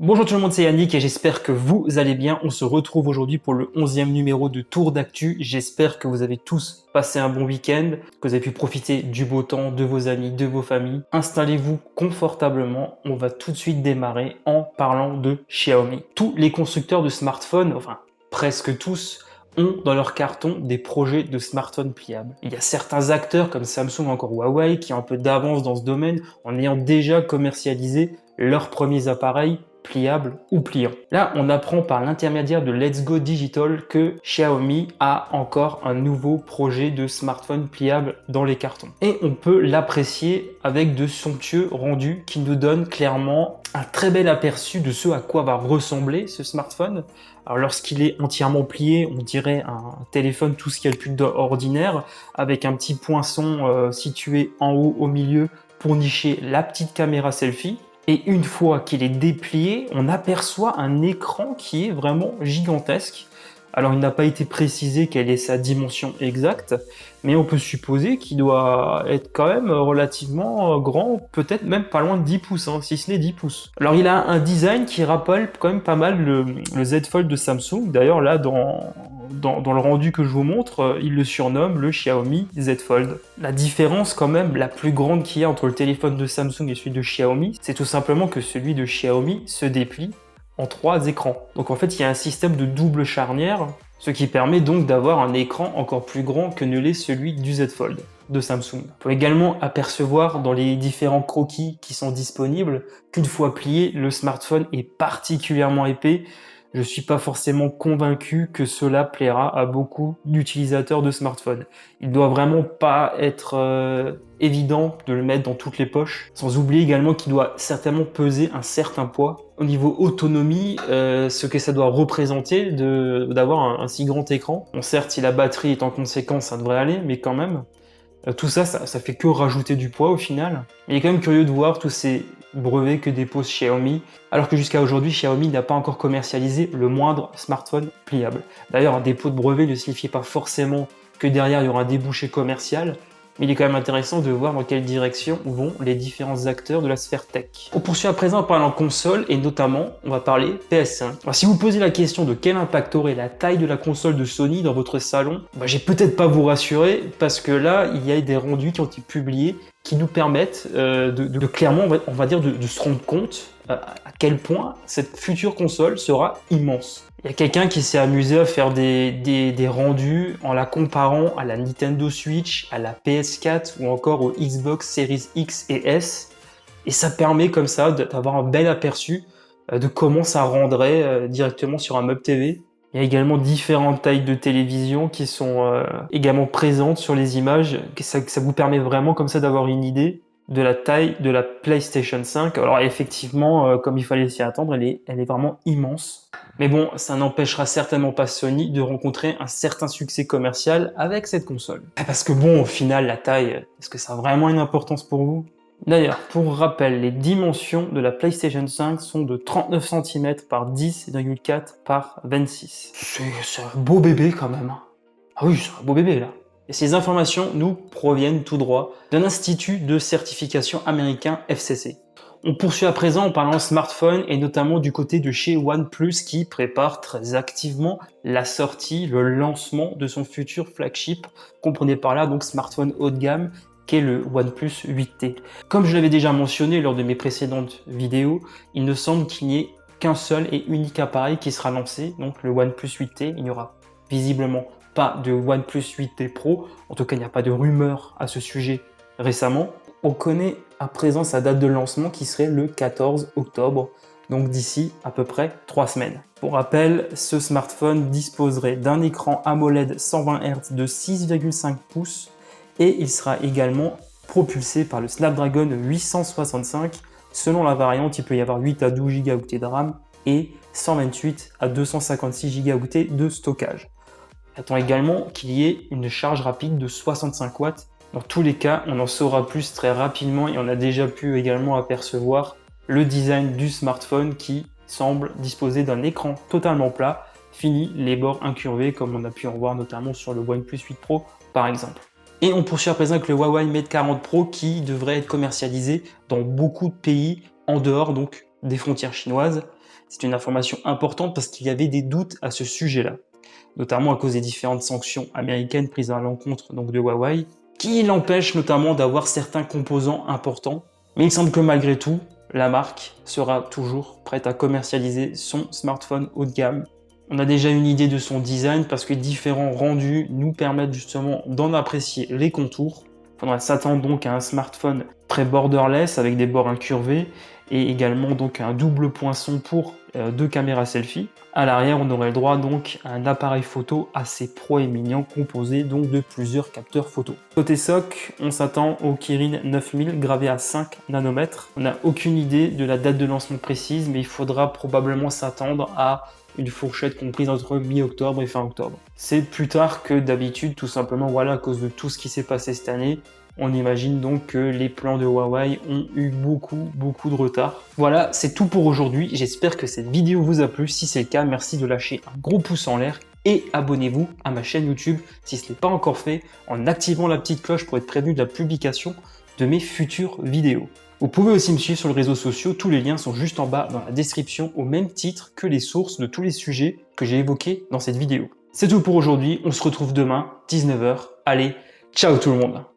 Bonjour tout le monde, c'est Yannick et j'espère que vous allez bien. On se retrouve aujourd'hui pour le 11e numéro de Tour d'Actu. J'espère que vous avez tous passé un bon week-end, que vous avez pu profiter du beau temps, de vos amis, de vos familles. Installez-vous confortablement. On va tout de suite démarrer en parlant de Xiaomi. Tous les constructeurs de smartphones, enfin presque tous, ont dans leur carton des projets de smartphones pliables. Il y a certains acteurs comme Samsung ou encore Huawei qui ont un peu d'avance dans ce domaine en ayant déjà commercialisé leurs premiers appareils pliable ou pliant. Là, on apprend par l'intermédiaire de Let's Go Digital que Xiaomi a encore un nouveau projet de smartphone pliable dans les cartons. Et on peut l'apprécier avec de somptueux rendus qui nous donnent clairement un très bel aperçu de ce à quoi va ressembler ce smartphone. Alors lorsqu'il est entièrement plié, on dirait un téléphone tout ce qu'il y a de plus ordinaire, avec un petit poinçon situé en haut au milieu pour nicher la petite caméra selfie. Et une fois qu'il est déplié, on aperçoit un écran qui est vraiment gigantesque. Alors il n'a pas été précisé quelle est sa dimension exacte, mais on peut supposer qu'il doit être quand même relativement grand, peut-être même pas loin de 10 pouces, hein, si ce n'est 10 pouces. Alors il a un design qui rappelle quand même pas mal le Z Fold de Samsung. D'ailleurs là, dans le rendu que je vous montre, il le surnomme le Xiaomi Z Fold. La différence quand même la plus grande qu'il y a entre le téléphone de Samsung et celui de Xiaomi, c'est tout simplement que celui de Xiaomi se déplie en 3 écrans. Donc en fait, il y a un système de double charnière, ce qui permet donc d'avoir un écran encore plus grand que ne l'est celui du Z Fold de Samsung. On peut également apercevoir dans les différents croquis qui sont disponibles qu'une fois plié, le smartphone est particulièrement épais. Je ne suis pas forcément convaincu que cela plaira à beaucoup d'utilisateurs de smartphones. Il doit vraiment pas être évident de le mettre dans toutes les poches. Sans oublier également qu'il doit certainement peser un certain poids. Au niveau autonomie, ce que ça doit représenter d'avoir un si grand écran. Bon, certes, si la batterie est en conséquence, ça devrait aller, mais quand même. Tout ça fait que rajouter du poids au final. Il est quand même curieux de voir tous ces brevets que dépose Xiaomi, alors que jusqu'à aujourd'hui, Xiaomi n'a pas encore commercialisé le moindre smartphone pliable. D'ailleurs, un dépôt de brevet ne signifie pas forcément que derrière il y aura un débouché commercial, mais il est quand même intéressant de voir dans quelle direction vont les différents acteurs de la sphère tech. On poursuit à présent en parlant console, et notamment, on va parler PS5. Alors, si vous posez la question de quel impact aurait la taille de la console de Sony dans votre salon, j'ai peut-être pas vous rassurer, parce que là, il y a des rendus qui ont été publiés qui nous permettent de clairement, on va dire, de se rendre compte à quel point cette future console sera immense. Il y a quelqu'un qui s'est amusé à faire des rendus en la comparant à la Nintendo Switch, à la PS4 ou encore au Xbox Series X et S. Et ça permet comme ça d'avoir un bel aperçu de comment ça rendrait directement sur un meuble TV. Il y a également différentes tailles de télévision qui sont également présentes sur les images. Ça vous permet vraiment comme ça d'avoir une idée de la taille de la PlayStation 5. Alors effectivement, comme il fallait s'y attendre, elle est vraiment immense. Mais bon, ça n'empêchera certainement pas Sony de rencontrer un certain succès commercial avec cette console. Parce que bon, au final, la taille, est-ce que ça a vraiment une importance pour vous? D'ailleurs, pour rappel, les dimensions de la PlayStation 5 sont de 39 cm par 10,4 par 26. C'est un beau bébé quand même. Hein. Ah oui, c'est un beau bébé là. Et ces informations nous proviennent tout droit d'un institut de certification américain FCC. On poursuit à présent en parlant smartphone et notamment du côté de chez OnePlus qui prépare très activement la sortie, le lancement de son futur flagship. Comprenez par là donc smartphone haut de gamme qu'est le OnePlus 8T. Comme je l'avais déjà mentionné lors de mes précédentes vidéos, il ne semble qu'il n'y ait qu'un seul et unique appareil qui sera lancé, donc le OnePlus 8T. Il n'y aura visiblement pas de OnePlus 8T Pro, en tout cas il n'y a pas de rumeur à ce sujet récemment. On connaît à présent sa date de lancement qui serait le 14 octobre, donc d'ici à peu près 3 semaines. Pour rappel, ce smartphone disposerait d'un écran AMOLED 120 Hz de 6,5 pouces et il sera également propulsé par le Snapdragon 865. Selon la variante, il peut y avoir 8 à 12 Go de RAM et 128 à 256 Go de stockage. Attend également qu'il y ait une charge rapide de 65 watts. Dans tous les cas, on en saura plus très rapidement et on a déjà pu également apercevoir le design du smartphone qui semble disposer d'un écran totalement plat, fini les bords incurvés comme on a pu en voir notamment sur le OnePlus 8 Pro par exemple. Et on poursuit à présent avec le Huawei Mate 40 Pro qui devrait être commercialisé dans beaucoup de pays en dehors donc des frontières chinoises. C'est une information importante parce qu'il y avait des doutes à ce sujet-là, notamment à cause des différentes sanctions américaines prises à l'encontre donc de Huawei, qui l'empêchent notamment d'avoir certains composants importants. Mais il semble que malgré tout, la marque sera toujours prête à commercialiser son smartphone haut de gamme. On a déjà une idée de son design parce que différents rendus nous permettent justement d'en apprécier les contours. Il faudra s'attendre donc à un smartphone très borderless avec des bords incurvés et également donc un double poinçon pour deux caméras selfie. À l'arrière, on aurait le droit donc à un appareil photo assez proéminent composé donc de plusieurs capteurs photo. Côté SoC, on s'attend au Kirin 9000 gravé à 5 nanomètres. On n'a aucune idée de la date de lancement précise, mais il faudra probablement s'attendre à une fourchette comprise entre mi-octobre et fin octobre. C'est plus tard que d'habitude, tout simplement voilà, à cause de tout ce qui s'est passé cette année. On imagine donc que les plans de Huawei ont eu beaucoup de retard. Voilà, c'est tout pour aujourd'hui. J'espère que cette vidéo vous a plu. Si c'est le cas, merci de lâcher un gros pouce en l'air et abonnez-vous à ma chaîne YouTube si ce n'est pas encore fait en activant la petite cloche pour être prévenu de la publication de mes futures vidéos. Vous pouvez aussi me suivre sur les réseaux sociaux, tous les liens sont juste en bas dans la description au même titre que les sources de tous les sujets que j'ai évoqués dans cette vidéo. C'est tout pour aujourd'hui, on se retrouve demain, 19 h. Allez, ciao tout le monde!